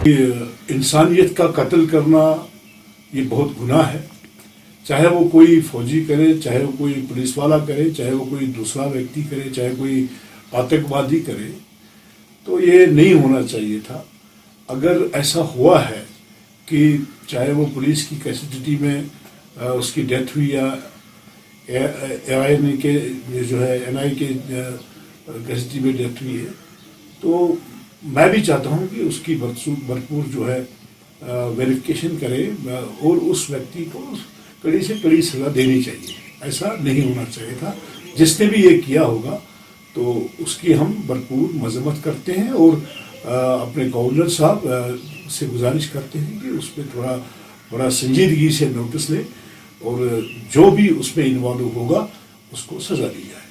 इंसानियत का कत्ल करना ये बहुत गुनाह है, चाहे वो कोई फौजी करे, चाहे वो कोई पुलिस वाला करे, चाहे वो कोई दूसरा व्यक्ति करे, चाहे कोई आतंकवादी करे, तो ये नहीं होना चाहिए था। अगर ऐसा हुआ है कि चाहे वो पुलिस की कस्टडी में उसकी डेथ हुई या एनआई के जो है एनआई के कस्टडी में डेथ हुई है, तो मैं भी चाहता हूँ कि उसकी भरपूर जो है वेरिफिकेशन करें और उस व्यक्ति को कड़ी से कड़ी सजा देनी चाहिए। ऐसा नहीं होना चाहिए था। जिसने भी ये किया होगा तो उसकी हम भरपूर मजम्मत करते हैं और अपने गवर्नर साहब से गुजारिश करते हैं कि उस पर थोड़ा संजीदगी से नोटिस लें और जो भी उसमें इन्वॉल्व होगा उसको सजा दी जाए।